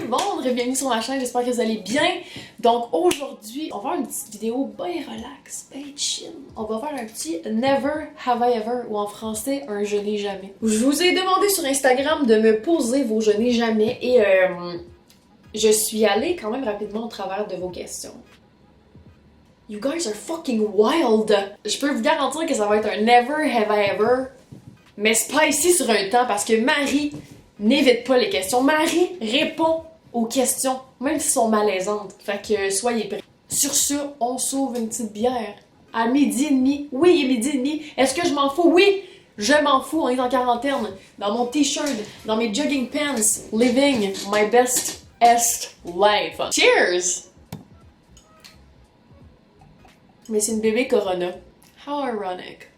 le monde, bienvenue sur ma chaîne, j'espère que vous allez bien. Donc aujourd'hui, on va faire une petite vidéo bien relax, bien chill. On va faire un petit Never Have I Ever, ou en français, un je n'ai jamais. Je vous ai demandé sur Instagram de me poser vos je n'ai jamais et je suis allée quand même rapidement au travers de vos questions. You guys are fucking wild! Je peux vous garantir que ça va être un Never Have I Ever, mais c'est pas ici sur un temps parce que Marie n'évite pas les questions. Marie répond aux questions, même si elles sont malaisantes. Fait que soyez prêts. Sur ce, on sauve une petite bière. À 12h30. Oui, il est 12h30. Est-ce que je m'en fous? Oui! Je m'en fous, on est en quarantaine. Dans mon t-shirt, dans mes jogging pants, living my best life. Cheers! Mais c'est une bébé Corona. How ironic.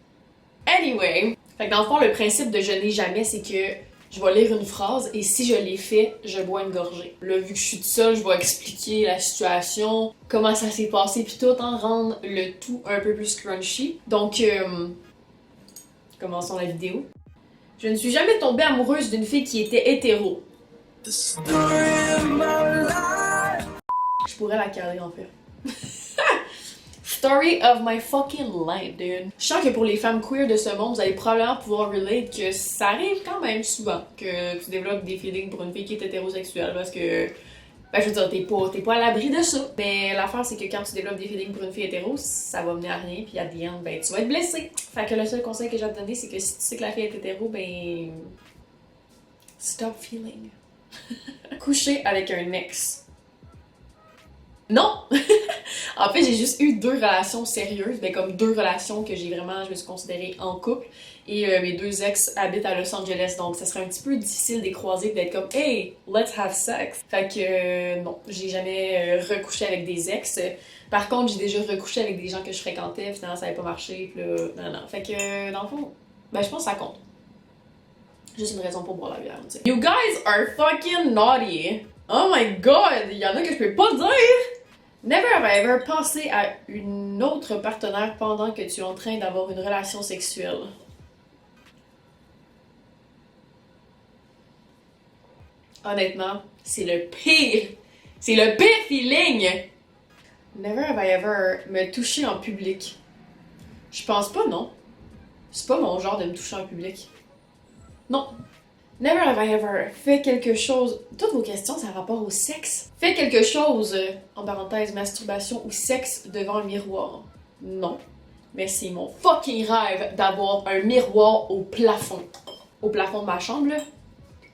Anyway, fait que dans le fond, le principe de je n'ai jamais, c'est que je vais lire une phrase et si je l'ai fait, je bois une gorgée. Là, vu que je suis toute seule, je vais expliquer la situation, comment ça s'est passé, puis tout en rendre le tout un peu plus crunchy. Donc, commençons la vidéo. Je ne suis jamais tombée amoureuse d'une fille qui était hétéro. Je pourrais la caler en fait. Story of my fucking life, dude. Je sens que pour les femmes queer de ce monde, vous allez probablement pouvoir relate que ça arrive quand même souvent que tu développes des feelings pour une fille qui est hétérosexuelle parce que, ben je veux dire, t'es pas à l'abri de ça. Mais l'affaire, c'est que quand tu développes des feelings pour une fille hétéro, ça va mener à rien, puis à the end, ben tu vas être blessé. Fait que le seul conseil que j'ai à te donner, c'est que si tu sais que la fille est hétéro, ben. Stop feeling. Coucher avec un ex. Non! En fait, j'ai juste eu 2 relations sérieuses, mais comme 2 relations que j'ai vraiment, je me suis considérée en couple. Et mes 2 ex habitent à Los Angeles, donc ça serait un petit peu difficile de les croiser et d'être comme hey, let's have sex. Fait que non, j'ai jamais recouché avec des ex. Par contre, j'ai déjà recouché avec des gens que je fréquentais, finalement ça avait pas marché, puis là, non. Fait que dans le fond, ben je pense que ça compte. Juste une raison pour boire la bière, tu sais. You guys are fucking naughty! Oh my god! Il y en a que je peux pas dire! Never have I ever pensé à une autre partenaire pendant que tu es en train d'avoir une relation sexuelle. Honnêtement, c'est le pire! C'est le pire feeling! Never have I ever me touché en public. Je pense pas, non. C'est pas mon genre de me toucher en public. Non. Never have I ever fait quelque chose. Toutes vos questions, ça a rapport au sexe. Fait quelque chose, en parenthèse, masturbation ou sexe devant un miroir. Non. Mais c'est mon fucking rêve d'avoir un miroir au plafond. Au plafond de ma chambre, là.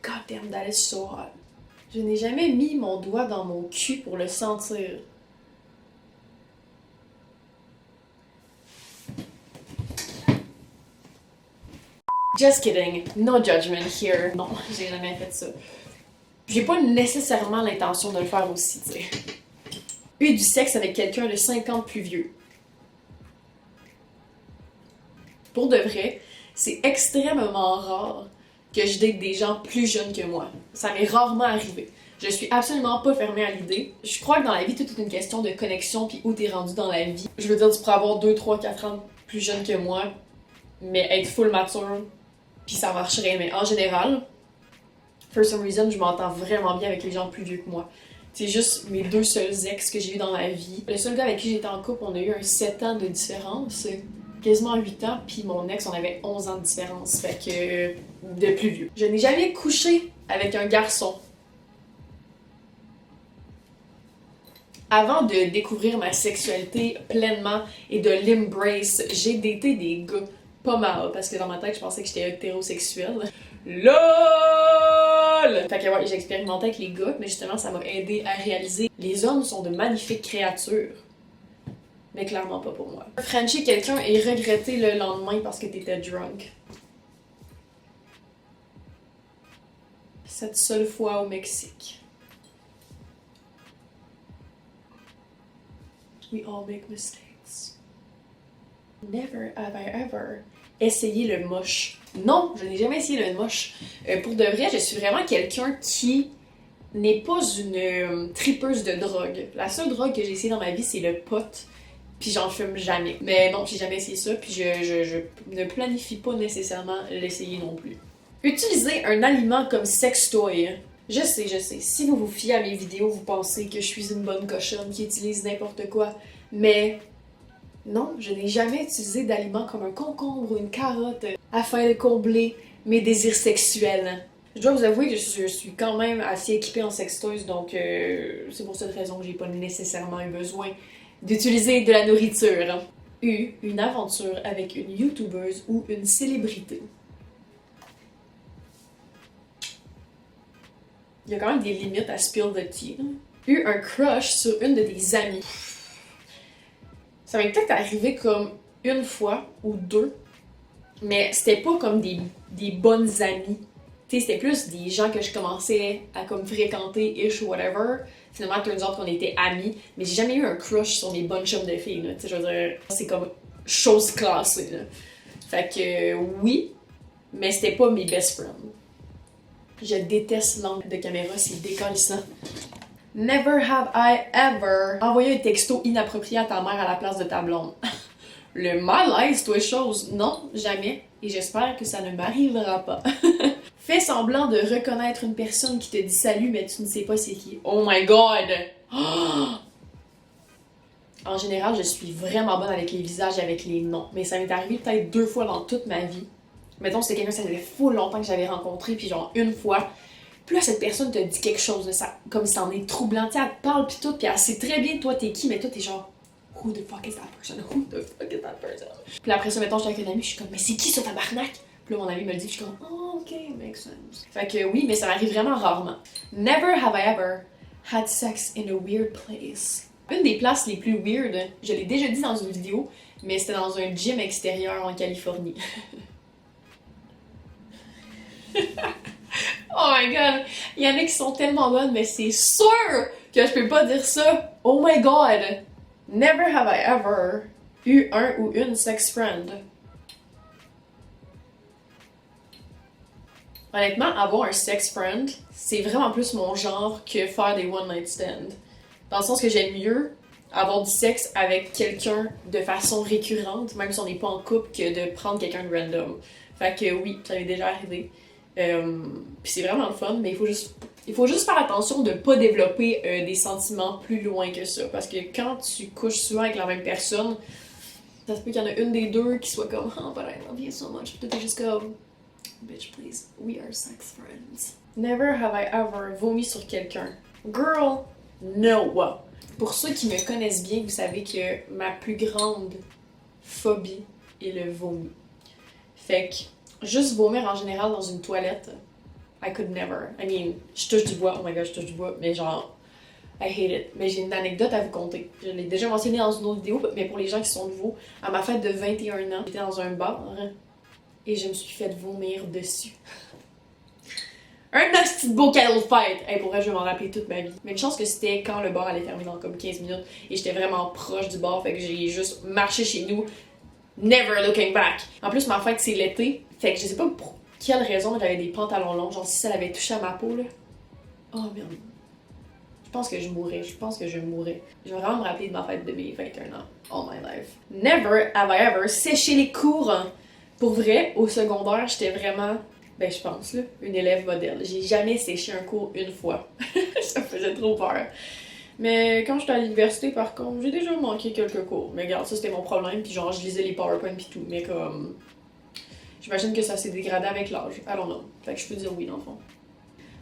God damn, that is so hot. Je n'ai jamais mis mon doigt dans mon cul pour le sentir. Just kidding, no judgment here. Non, j'ai jamais fait ça. J'ai pas nécessairement l'intention de le faire aussi, tu sais. Eu du sexe avec quelqu'un de 5 ans plus vieux. Pour de vrai, c'est extrêmement rare que je date des gens plus jeunes que moi. Ça m'est rarement arrivé. Je suis absolument pas fermée à l'idée. Je crois que dans la vie, tout est une question de connexion puis où t'es rendu dans la vie. Je veux dire, tu pourrais avoir 2, 3, 4 ans plus jeune que moi, mais être full mature, puis ça marcherait. Mais en général, for some reason, je m'entends vraiment bien avec les gens plus vieux que moi. C'est juste mes 2 seuls ex que j'ai eu dans ma vie. Le seul gars avec qui j'étais en couple, on a eu un 7 ans de différence, quasiment 8 ans, puis mon ex, on avait 11 ans de différence, fait que de plus vieux. Je n'ai jamais couché avec un garçon. Avant de découvrir ma sexualité pleinement et de l'embrace, j'ai daté des gars pas mal, parce que dans ma tête, je pensais que j'étais hétérosexuelle. LOL! Fait que ouais, j'ai expérimenté avec les gars, mais justement, ça m'a aidé à réaliser les hommes sont de magnifiques créatures. Mais clairement pas pour moi. Frencher quelqu'un et regretter le lendemain parce que t'étais drunk. Cette seule fois au Mexique. We all make mistakes. Never have I ever essayé le moche. Non, je n'ai jamais essayé le moche. Pour de vrai, je suis vraiment quelqu'un qui n'est pas une tripeuse de drogue. La seule drogue que j'ai essayée dans ma vie, c'est le pot. Puis j'en fume jamais. Mais non, j'ai jamais essayé ça, puis je ne planifie pas nécessairement l'essayer non plus. Utiliser un aliment comme sextoy. Je sais, si vous vous fiez à mes vidéos, vous pensez que je suis une bonne cochonne qui utilise n'importe quoi, mais non, je n'ai jamais utilisé d'aliments comme un concombre ou une carotte afin de combler mes désirs sexuels. Je dois vous avouer que je suis quand même assez équipée en sextoys, donc c'est pour cette raison que j'ai pas nécessairement eu besoin d'utiliser de la nourriture. Une aventure avec une youtubeuse ou une célébrité. Il y a quand même des limites à spill the tea. Un crush sur une de tes amies. Ça m'est peut-être arrivé comme une fois ou deux, mais c'était pas comme des bonnes amies. Tu sais, c'était plus des gens que je commençais à comme fréquenter, ish, whatever. Finalement, turns out qu'on était amis, mais j'ai jamais eu un crush sur mes bonnes chums de filles, là. Tu sais, je veux dire, c'est comme chose classée, là. Fait que oui, mais c'était pas mes best friends. Je déteste l'angle de caméra, c'est décalissant. Never have I ever envoyé un texto inapproprié à ta mère à la place de ta blonde. Le malaise, toi, chose. Non, jamais. Et j'espère que ça ne m'arrivera pas. Fais semblant de reconnaître une personne qui te dit salut, mais tu ne sais pas c'est qui. Oh my god! En général, je suis vraiment bonne avec les visages et avec les noms. Mais ça m'est arrivé peut-être 2 fois dans toute ma vie. Mettons, c'était quelqu'un que ça faisait full longtemps que j'avais rencontré, puis genre une fois. Puis là, cette personne te dit quelque chose, là, ça, comme si c'en est troublant. Tu sais, elle te parle, puis tout, puis elle sait très bien toi t'es qui, mais toi t'es genre who the fuck is that person? Who the fuck is that person? Puis après ça, mettons, j'étais avec une amie, je suis comme mais c'est qui ça, tabarnak? Puis là, mon ami me le dit, puis je suis comme oh, ok, makes sense. Fait que oui, mais ça m'arrive vraiment rarement. Never have I ever had sex in a weird place. Une des places les plus weird, je l'ai déjà dit dans une vidéo, mais c'était dans un gym extérieur en Californie. Oh my god, il y en a qui sont tellement bonnes, mais c'est sûr que je peux pas dire ça. Oh my god, never have I ever eu un ou une sex friend. Honnêtement, avoir un sex friend, c'est vraiment plus mon genre que faire des one night stands. Dans le sens que j'aime mieux avoir du sexe avec quelqu'un de façon récurrente, même si on n'est pas en couple, que de prendre quelqu'un de random. Fait que oui, ça m'est déjà arrivé. Puis c'est vraiment le fun, mais il faut juste faire attention de pas développer des sentiments plus loin que ça. Parce que quand tu couches souvent avec la même personne, ça se peut qu'il y en a une des deux qui soit comme oh, but I love you so much. Puis t'es juste comme bitch, please, we are sex friends. Never have I ever vomi sur quelqu'un. Girl, no! Pour ceux qui me connaissent bien, vous savez que ma plus grande phobie est le vomi. Fait que juste vomir en général dans une toilette, I could never. I mean, je touche du bois, oh my god, je touche du bois, mais genre, I hate it. Mais j'ai une anecdote à vous conter. Je l'ai déjà mentionné dans une autre vidéo, mais pour les gens qui sont nouveaux, à ma fête de 21 ans, j'étais dans un bar et je me suis fait vomir dessus. Un petit beau cadeau de fête! Hey, pour vrai, je vais m'en rappeler toute ma vie. Mais une chance que c'était quand le bar allait fermer dans comme 15 minutes et j'étais vraiment proche du bar, fait que j'ai juste marché chez nous, never looking back. En plus, ma fête, c'est l'été, fait que je sais pas pour quelle raison j'avais des pantalons longs, genre si ça avait touché à ma peau, là. Oh merde. Je pense que je mourrais. Je vais vraiment me rappeler de ma fête de mes 21 ans. All my life. Never have I ever séché les cours. Pour vrai, au secondaire, j'étais vraiment... Ben, je pense, là, une élève modèle. J'ai jamais séché un cours une fois. Ça me faisait trop peur. Mais quand j'étais à l'université, par contre, j'ai déjà manqué quelques cours. Mais regarde, ça, c'était mon problème. Puis genre, je lisais les PowerPoint pis tout. Mais comme... J'imagine que ça s'est dégradé avec l'âge. I don't know. Fait que je peux dire oui, dans le fond.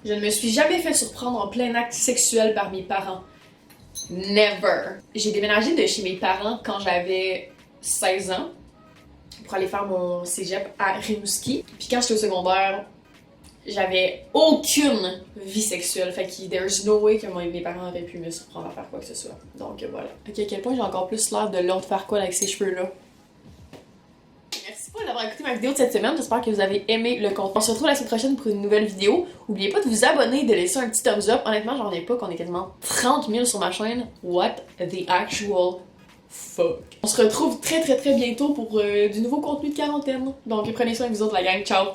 Je ne me suis jamais fait surprendre en plein acte sexuel par mes parents. Never. J'ai déménagé de chez mes parents quand j'avais 16 ans. Pour aller faire mon cégep à Rimouski. Puis quand j'étais au secondaire, j'avais aucune vie sexuelle. Fait que there's no way que mes parents auraient pu me surprendre à faire quoi que ce soit. Donc voilà. Ok, à quel point j'ai encore plus l'air de l'autre faire quoi avec ces cheveux-là. Merci beaucoup d'avoir écouté ma vidéo de cette semaine. J'espère que vous avez aimé le contenu. On se retrouve la semaine prochaine pour une nouvelle vidéo. N'oubliez pas de vous abonner, de laisser un petit thumbs up. Honnêtement, j'en ai pas qu'on est quasiment 30 000 sur ma chaîne. What the actual fuck. On se retrouve très bientôt pour du nouveau contenu de quarantaine. Donc prenez soin de vous autres la gang. Ciao!